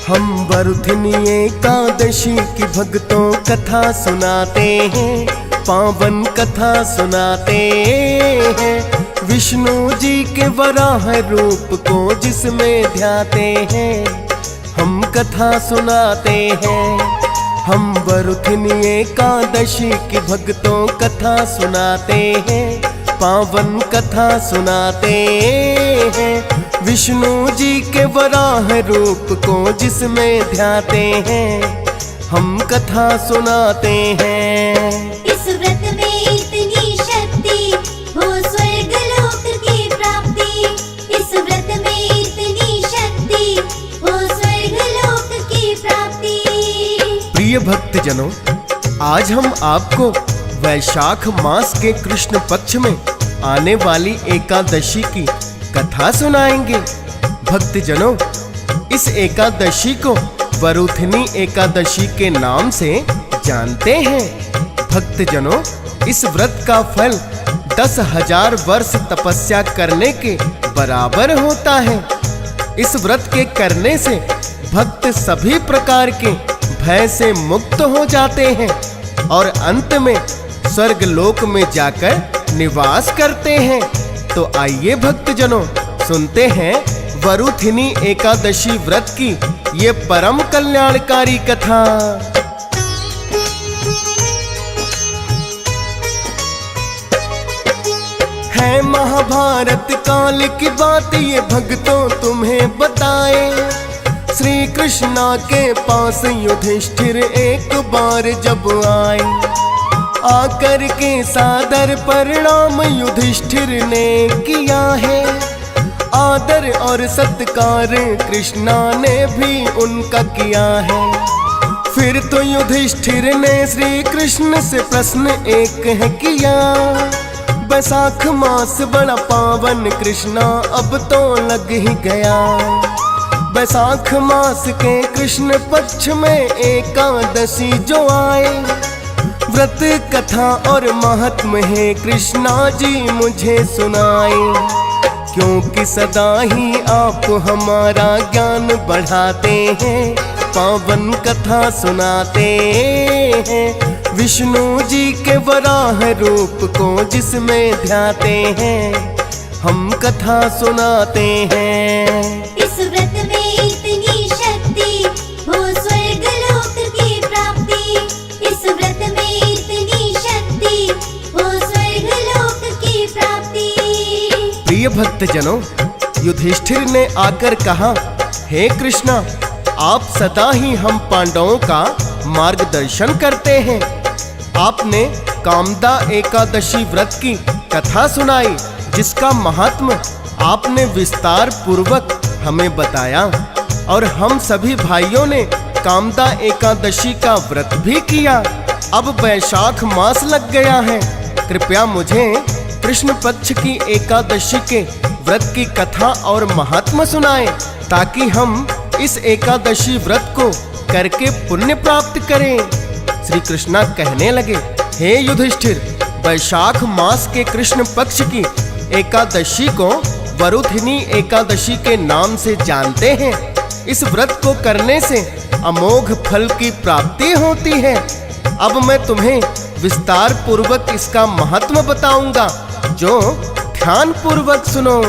हम वरुथिनी एकादशी की भक्तों कथा सुनाते हैं, पावन कथा सुनाते हैं। विष्णु जी के वराह रूप को जिसमें ध्याते हैं, हम कथा सुनाते हैं। हम वरुथिनी एकादशी की भक्तों कथा सुनाते हैं, पावन कथा सुनाते हैं। विष्णु जी के वराह रूप को जिसमें ध्याते हैं, हम कथा सुनाते हैं। इस व्रत में इतनी शक्ति हो स्वर्ग लोक की प्राप्ति। इस व्रत में इतनी शक्ति हो स्वर्ग लोक की प्राप्ति। प्रिय भक्तजनों, आज हम आपको वैशाख मास के कृष्ण पक्ष में आने वाली एकादशी की कथा सुनाएंगे। भक्तजनों, इस एकादशी को वरुथिनी एकादशी के नाम से जानते हैं। भक्तजनों, इस व्रत का फल 10,000 वर्ष तपस्या करने के बराबर होता है। इस व्रत के करने से भक्त सभी प्रकार के भय से मुक्त हो जाते हैं और अंत में स्वर्ग लोक में जाकर निवास करते हैं। तो आइए भक्तजनों, सुनते हैं वरुथिनी एकादशी व्रत की ये परम कल्याणकारी कथा। है महाभारत काल की बात ये भक्तों तुम्हें बताए। श्री कृष्णा के पास युधिष्ठिर एक बार जब आए, आकर के सादर प्रणाम युधिष्ठिर ने किया है। आदर और सत्कार कृष्णा ने भी उनका किया है। फिर तो युधिष्ठिर ने श्री कृष्ण से प्रश्न एक है किया, वैशाख मास बड़ा पावन कृष्णा अब तो लग ही गया। वैशाख मास के कृष्ण पक्ष में एकादशी जो आए, व्रत कथा और महात्म है कृष्णा जी मुझे सुनाए। क्योंकि सदा ही आप हमारा ज्ञान बढ़ाते हैं, पावन कथा सुनाते हैं। विष्णु जी के वराह रूप को जिसमें ध्याते हैं, हम कथा सुनाते हैं। इस व्रत में इतनी शक्ति हो स्वर्ग लोक की प्राप्ति। इस व्रत में इतनी शक्ति हो स्वर्ग लोक की प्राप्ति। प्रिय भक्तजनों, युधिष्ठिर ने आकर कहा, हे कृष्णा, आप सदा ही हम पांडवों का मार्गदर्शन करते हैं। आपने कामदा एकादशी व्रत की कथा सुनाई, जिसका महात्म आपने विस्तार पूर्वक हमें बताया और हम सभी भाइयों ने कामदा एकादशी का व्रत भी किया। अब वैशाख मास लग गया है, कृपया मुझे कृष्ण पक्ष की एकादशी के व्रत की कथा और महात्म सुनाएं, ताकि हम इस एकादशी व्रत को करके पुण्य प्राप्त करें। श्री कृष्णा कहने लगे, हे युधिष्ठिर, वैशाख मास के कृष्ण पक्ष की एकादशी को वरुथिनी एकादशी के नाम से जानते हैं। इस व्रत को करने से अमोघ फल की प्राप्ति होती है। अब मैं तुम्हें विस्तार पूर्वक इसका महत्व बताऊंगा, जो ध्यान पूर्वक सुनो।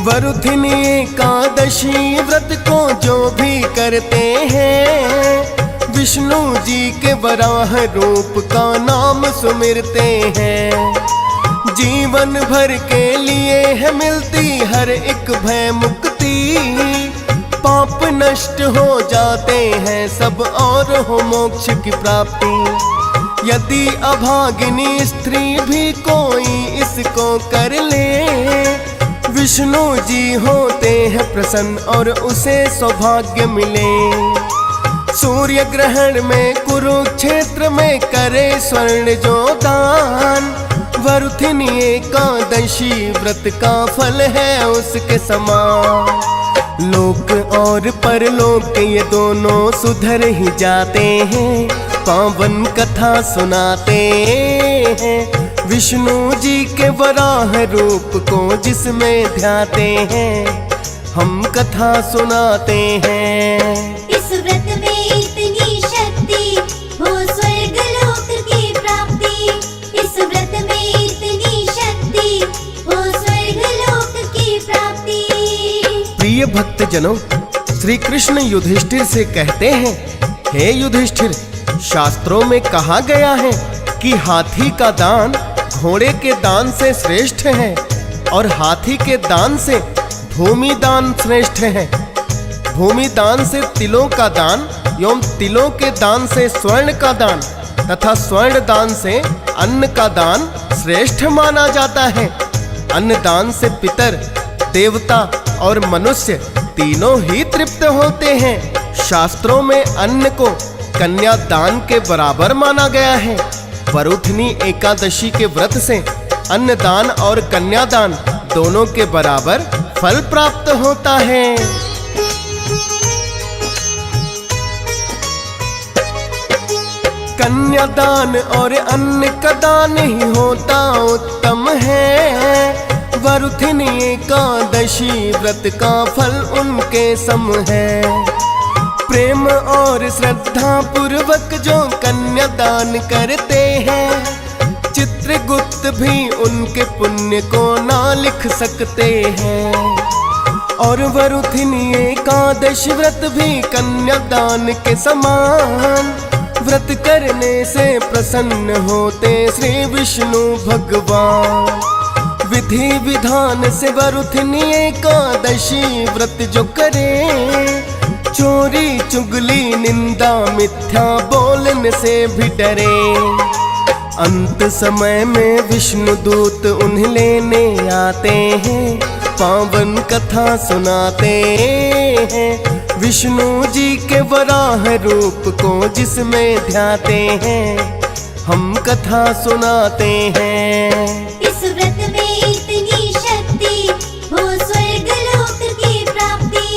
वरुथिनी एकादशी व्रत को जो भी करते हैं, विष्णु जी के वराह रूप का नाम सुमिरते हैं। जीवन भर के लिए है मिलती हर एक भय मुक्ति। पाप नष्ट हो जाते हैं सब और हो मोक्ष की प्राप्ति। यदि अभागिनी स्त्री भी कोई इसको कर ले, विष्णु जी होते हैं प्रसन्न और उसे सौभाग्य मिले। सूर्य ग्रहण में कुरुक्षेत्र में करे स्वर्ण जो दान, वरुथिनी एकादशी व्रत का फल है उसके समान। लोक और परलोक ये दोनों सुधर ही जाते हैं, पावन कथा सुनाते हैं। विष्णु जी के वराह रूप को जिसमें ध्याते हैं, हम कथा सुनाते हैं। इस व्रत में इतनी शक्ति हो स्वर्ग लोक की प्राप्ति। इस व्रत में इतनी शक्ति हो स्वर्ग लोक की प्राप्ति। प्रिय भक्त जनों, श्री कृष्ण युधिष्ठिर से कहते हैं, हे युधिष्ठिर, शास्त्रों में कहा गया है कि हाथी का दान घोड़े के दान से श्रेष्ठ है और हाथी के दान से भूमि दान श्रेष्ठ है। भूमि दान से तिलों का दान एवं तिलों के दान से स्वर्ण का दान तथा स्वर्ण दान से अन्न का दान श्रेष्ठ माना जाता है। अन्न दान से पितर, देवता और मनुष्य तीनों ही तृप्त होते हैं। शास्त्रों में अन्न को कन्या दान के बराबर माना गया है। वरुथनी एकादशी के व्रत से अन्नदान और कन्यादान दोनों के बराबर फल प्राप्त होता है। कन्यादान और अन्न का दान ही होता उत्तम है। वरुथनी एकादशी व्रत का फल उनके सम है। प्रेम और श्रद्धा पूर्वक जो कन्यादान करते हैं, चित्रगुप्त भी उनके पुण्य को ना लिख सकते हैं। और वरुथिनी एकादशी व्रत भी कन्यादान के समान। व्रत करने से प्रसन्न होते श्री विष्णु भगवान। विधि विधान से वरुथिनी एकादशी व्रत जो करे, चोरी चुगली निंदा मिथ्या बोलने से भी डरे। अंत समय में विष्णु दूत उन्हें लेने आते हैं, पावन कथा सुनाते हैं। विष्णु जी के वराह रूप को जिसमें ध्याते हैं, हम कथा सुनाते हैं। इस व्रत में इतनी शक्ति हो स्वर्ग लोक की प्राप्ति।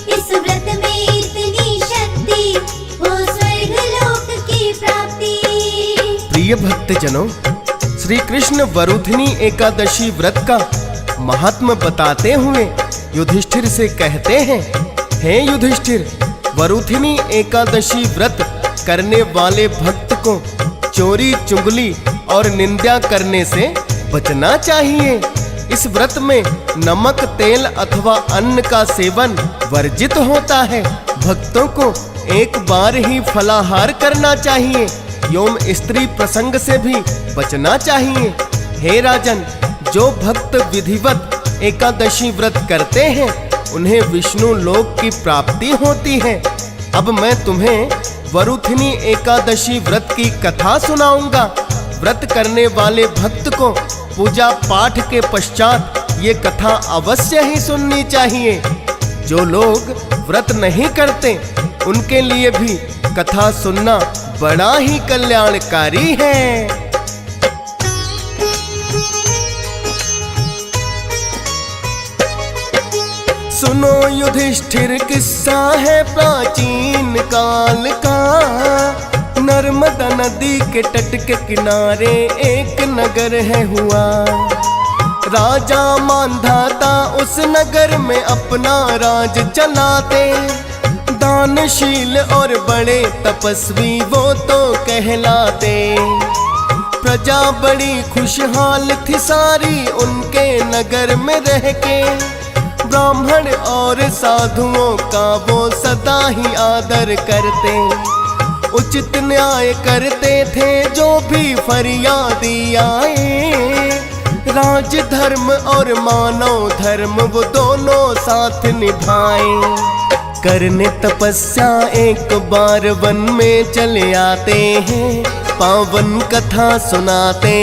इस व्रत में इतनी शक्ति हो स्वर्ग लोक की प्राप्ति। प्रिय भक्त जनों, श्री कृष्ण वरुथिनी एकादशी व्रत का महात्म बताते हुए युधिष्ठिर से कहते हैं, हे युधिष्ठिर, वरुथिनी एकादशी व्रत करने वाले भक्त को चोरी चुगली और निंदा करने से बचना चाहिए। इस व्रत में नमक, तेल अथवा अन्न का सेवन वर्जित होता है। भक्तों को एक बार ही फलाहार करना चाहिए एवं स्त्री प्रसंग से भी बचना चाहिए। हे राजन, जो भक्त विधिवत एकादशी व्रत करते हैं, उन्हें विष्णु लोक की प्राप्ति होती है। अब मैं तुम्हें वरुथिनी एकादशी व्रत की कथा सुनाऊंगा। व्रत करने वाले भक्त को पूजा पाठ के पश्चात ये कथा अवश्य ही सुननी चाहिए। जो लोग व्रत नहीं करते, उनके लिए भी कथा सुनना बड़ा ही कल्याणकारी है। सुनो युधिष्ठिर, किस्सा है प्राचीन काल का। नर्मदा नदी के तट के किनारे एक नगर है हुआ। राजा मानधाता उस नगर में अपना राज चलाते। दानशील और बड़े तपस्वी वो तो कहलाते। प्रजा बड़ी खुशहाल थी सारी उनके नगर में रह के। ब्राह्मण और साधुओं का वो सदा ही आदर करते। उचित न्याय करते थे जो भी फरियादी आए। राज धर्म और मानव धर्म वो दोनों साथ निभाए। करने तपस्या एक बार वन में चले आते हैं। पावन कथा सुनाते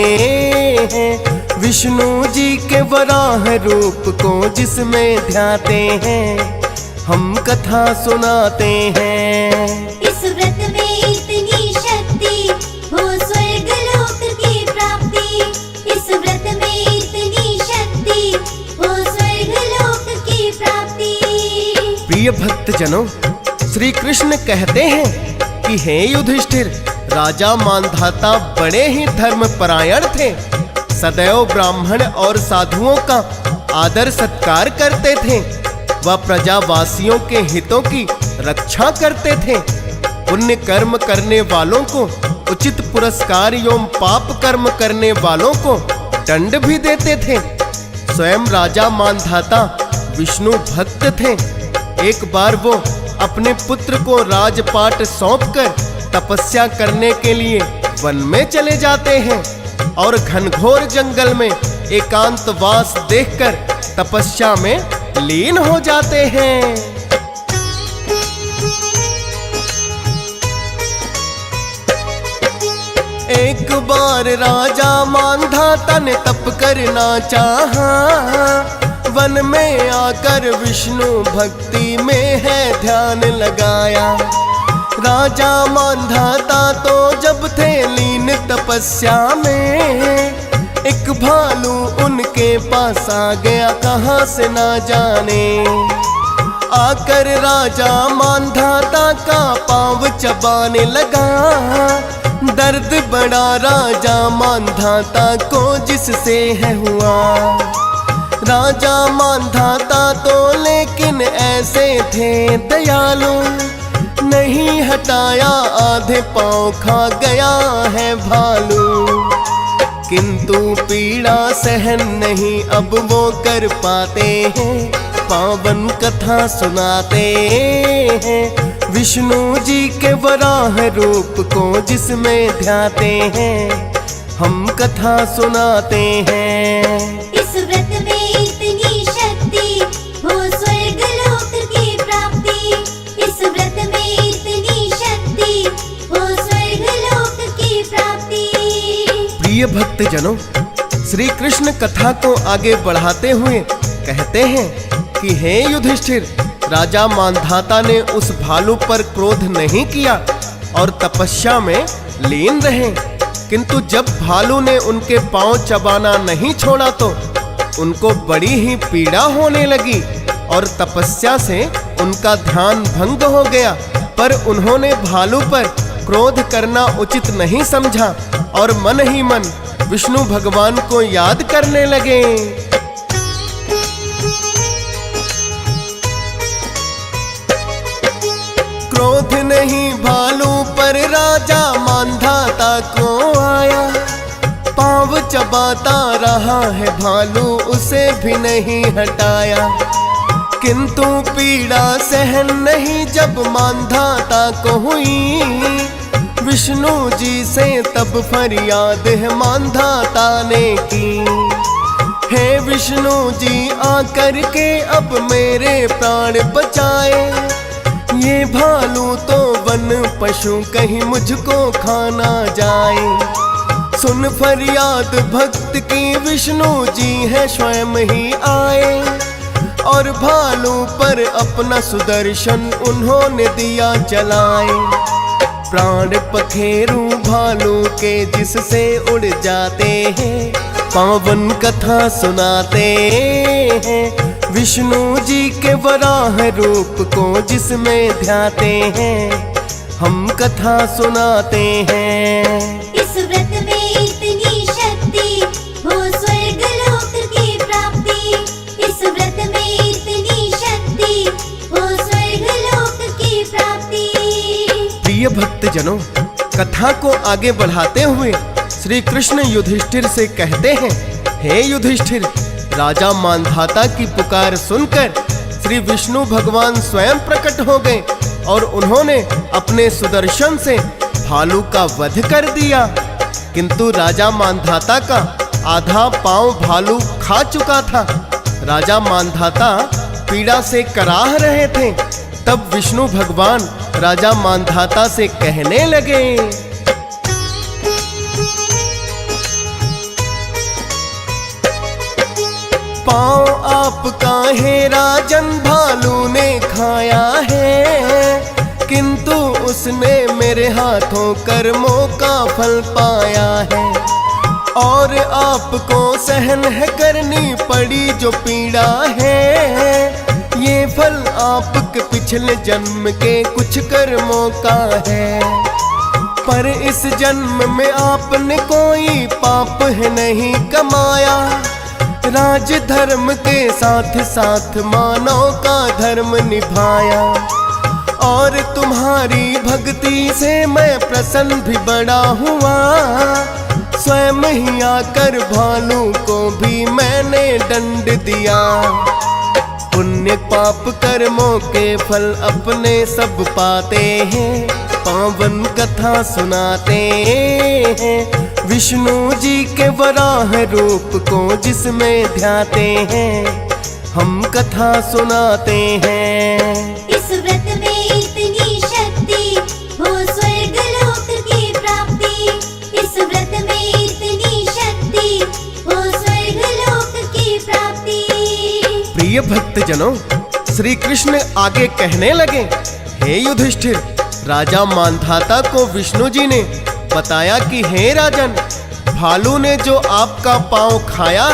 हैं। विष्णु जी के वराह रूप को जिसमें ध्याते हैं, हम कथा सुनाते हैं। इस व्रत में इतनी शक्ति हो स्वर्ग लोक की प्राप्ति। इस व्रत में इतनी शक्ति हो स्वर्ग लोक की प्राप्ति। प्रिय भक्त जनों, श्री कृष्ण कहते हैं कि हे युधिष्ठिर, राजा मानधाता बड़े ही धर्मपरायण थे। सदैव ब्राह्मण और साधुओं का आदर सत्कार करते थे। वह प्रजावासियों के हितों की रक्षा करते थे। पुण्य कर्म करने वालों को उचित पुरस्कार एवं पाप कर्म करने वालों को दंड भी देते थे। स्वयं राजा मांधाता विष्णु भक्त थे। एक बार वो अपने पुत्र को राजपाट सौंपकर तपस्या करने के लिए वन में चले जाते हैं और घनघोर जंगल में एकांतवास देखकर तपस्या में लीन हो जाते हैं। एक बार राजा मांधाता ने तप करना चाहा। वन में आकर विष्णु भक्ति में है ध्यान लगाया। राजा मांधाता तो जब थे लीन तपस्या में, एक भालू उनके पास आ गया कहाँ से ना जाने। आकर राजा मांधाता का पाँव चबाने लगा। दर्द बड़ा राजा मांधाता को जिससे है हुआ। राजा मांधाता तो लेकिन ऐसे थे दयालु, नहीं हटाया आधे पाँव खा गया है भालू। किंतु पीड़ा सहन नहीं अब वो कर पाते हैं, पावन कथा सुनाते हैं। विष्णु जी के वराह रूप को जिसमें ध्याते हैं, हम कथा सुनाते हैं। इस व्रत में इतनी शक्ति हो स्वर्ग लोक की प्राप्ति। इस व्रत में इतनी शक्ति हो स्वर्ग लोक की प्राप्ति। प्रिय भक्त जनों, श्री कृष्ण कथा को आगे बढ़ाते हुए कहते हैं कि हे युधिष्ठिर, राजा मांधाता ने उस भालू पर क्रोध नहीं किया और तपस्या में लीन रहे। किंतु जब भालू ने उनके पांव चबाना नहीं छोड़ा तो उनको बड़ी ही पीड़ा होने लगी और तपस्या से उनका ध्यान भंग हो गया। पर उन्होंने भालू पर क्रोध करना उचित नहीं समझा और मन ही मन विष्णु भगवान को याद करने लगे। क्रोध नहीं भालू पर राजा मांधाता को आया। पाँव चबाता रहा है भालू, उसे भी नहीं हटाया। किंतु पीड़ा सहन नहीं जब मांधाता को हुई। विष्णु जी से तब फरियाद है मांधाता ने की। हे विष्णु जी आकर के अब मेरे प्राण बचाए। ये भालू तो वन पशु कहीं मुझको खाना जाए। सुन फरियाद भक्त की विष्णु जी है स्वयं ही आए और भालू पर अपना सुदर्शन उन्होंने दिया चलाए। प्राण पखेरु भालू के जिससे उड़ जाते हैं, पावन कथा सुनाते हैं। विष्णु जी के वराह रूप को जिसमें ध्याते हैं, हम कथा सुनाते हैं। इस व्रत में इतनी शक्ति हो स्वर्ग लोक की प्राप्ति। इस व्रत में इतनी शक्ति हो स्वर्ग लोक की प्राप्ति। प्रिय भक्त जनों, कथा को आगे बढ़ाते हुए श्री कृष्ण युधिष्ठिर से कहते हैं, हे युधिष्ठिर, राजा मांधाता की पुकार सुनकर श्री विष्णु भगवान स्वयं प्रकट हो गए और उन्होंने अपने सुदर्शन से भालू का वध कर दिया। किंतु राजा मांधाता का आधा पांव भालू खा चुका था। राजा मांधाता पीड़ा से कराह रहे थे। तब विष्णु भगवान राजा मांधाता से कहने लगे, पाँव आपका है राजन भालू ने खाया है। किंतु उसने मेरे हाथों कर्मों का फल पाया है और आपको सहन है करनी पड़ी जो पीड़ा है। ये फल आपके पिछले जन्म के कुछ कर्मों का है। पर इस जन्म में आपने कोई पाप है नहीं कमाया। राज धर्म के साथ साथ मानव का धर्म निभाया। और तुम्हारी भक्ति से मैं प्रसन्न भी बड़ा हुआ। स्वयं ही आकर भालू को भी मैंने दंड दिया। पुण्य पाप कर्मों के फल अपने सब पाते हैं। पावन कथा सुनाते हैं विष्णु जी के वराह रूप को जिसमें ध्याते हैं। हम कथा सुनाते हैं। इस व्रत में इतनी शक्ति हो स्वर्ग लोक की प्राप्ति। इस व्रत में इतनी शक्ति हो स्वर्ग लोक की प्राप्ति। प्रिय भक्तजनों, श्री कृष्ण आगे कहने लगे, हे युधिष्ठिर, राजा मांधाता को विष्णु जी ने बताया कि हे राजन, भालू ने जो आपका पांव खाया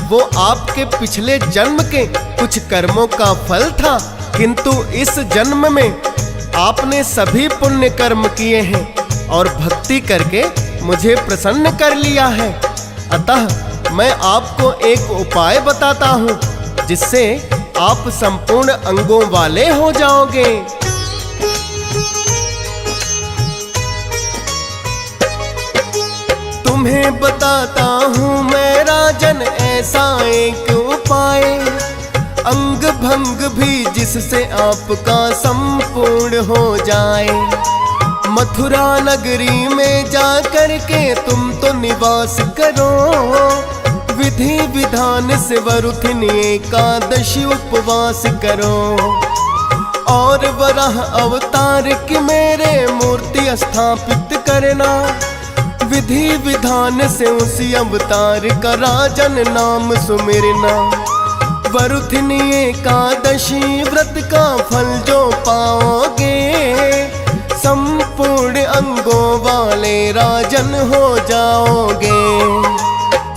वो आपके पिछले जन्म के कुछ कर्मों का फल था। किंतु इस जन्म में आपने सभी पुण्य कर्म किए हैं और भक्ति करके मुझे प्रसन्न कर लिया है। अतः मैं आपको एक उपाय बताता हूँ जिससे आप संपूर्ण अंगों वाले हो जाओगे। तुम्हें बताता हूँ मैं राजन ऐसा एक उपाय, अंग भंग भी जिससे आपका संपूर्ण हो जाए। मथुरा नगरी में जाकर के तुम तो निवास करो। विधि विधान से वरुथिनी एकादशी उपवास करो। और वराह अवतार की मेरे मूर्ति स्थापित करना। विधि विधान से उसी अवतार का राजन नाम सुमिरना। वरुथिनी एकादशी व्रत का फल जो पाओगे, संपूर्ण अंगों वाले राजन हो जाओगे।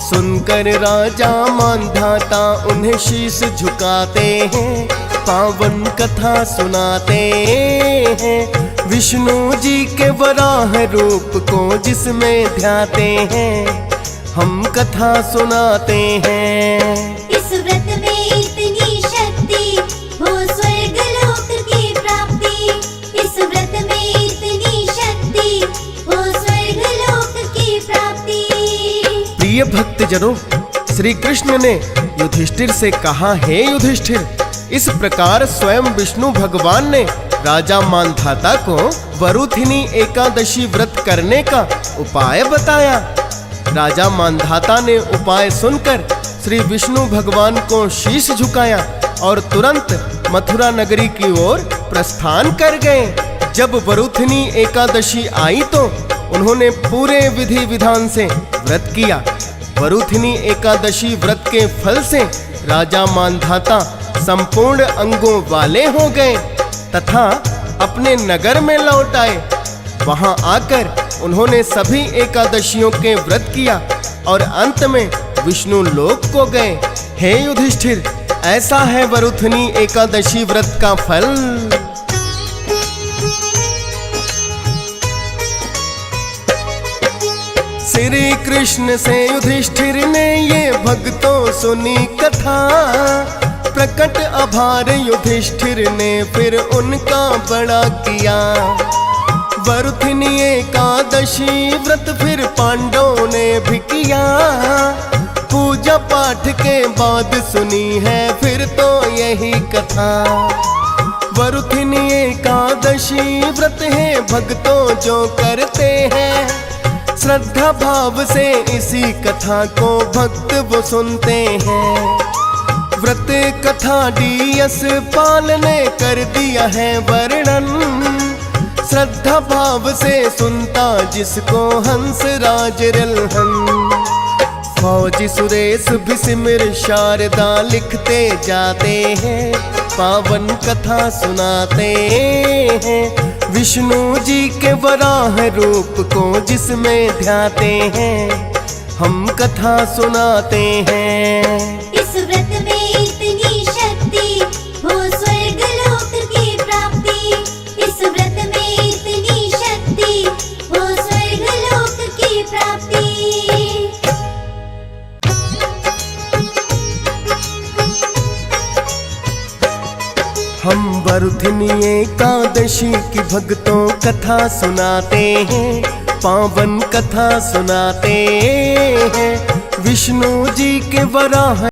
सुनकर राजा मांधाता उन्हें शीश झुकाते हैं। पावन कथा सुनाते हैं विष्णु जी के वराह रूप को जिसमें ध्याते हैं। हम कथा सुनाते हैं। इस व्रत में इतनी शक्ति हो स्वर्ग लोक की प्राप्ति। इस व्रत में इतनी शक्ति हो स्वर्ग लोक की प्राप्ति। प्रिय भक्तजनों, श्री कृष्ण ने युधिष्ठिर से कहा, हे युधिष्ठिर, इस प्रकार स्वयं विष्णु भगवान ने राजा मांधाता को वरुथिनी एकादशी व्रत करने का उपाय बताया। राजा मांधाता ने उपाय सुनकर श्री विष्णु भगवान को शीश झुकाया और तुरंत मथुरा नगरी की ओर प्रस्थान कर गए। जब वरुथिनी एकादशी आई तो उन्होंने पूरे विधि विधान से व्रत किया। वरुथिनी एकादशी व्रत के फल से राजा मांधाता संपूर्ण अंगों वाले हो गए तथा अपने नगर में लौट आए। वहां आकर उन्होंने सभी एकादशियों के व्रत किया और अंत में विष्णु लोक को गए। हे युधिष्ठिर, ऐसा है वरुथिनी एकादशी व्रत का फल। श्री कृष्ण से युधिष्ठिर ने ये भक्तों सुनी कथा। प्रकट आभार युधिष्ठिर ने फिर उनका बड़ा किया। वरुथिनी एकादशी व्रत फिर पांडवों ने भी किया। पूजा पाठ के बाद सुनी है फिर तो यही कथा। वरुथिनी एकादशी व्रत है भक्तों जो करते हैं। श्रद्धा भाव से इसी कथा को भक्त वो सुनते हैं। व्रत कथा डीएस पाल ने कर दिया है वर्णन। श्रद्धा भाव से सुनता जिसको हंस राज रिलहन। फौजी सुरेश भी सिमर शारदा लिखते जाते हैं। पावन कथा सुनाते हैं विष्णु जी के वराह रूप को जिसमें ध्याते हैं। हम कथा सुनाते हैं। इस व्रत में इतनी शक्ति हो स्वर्ग लोक की प्राप्ति। इस व्रत में इतनी शक्ति हो हम वरुथिनी एकादशी की भक्तों कथा सुनाते हैं, पावन कथा सुनाते हैं। विष्णु जी के वराह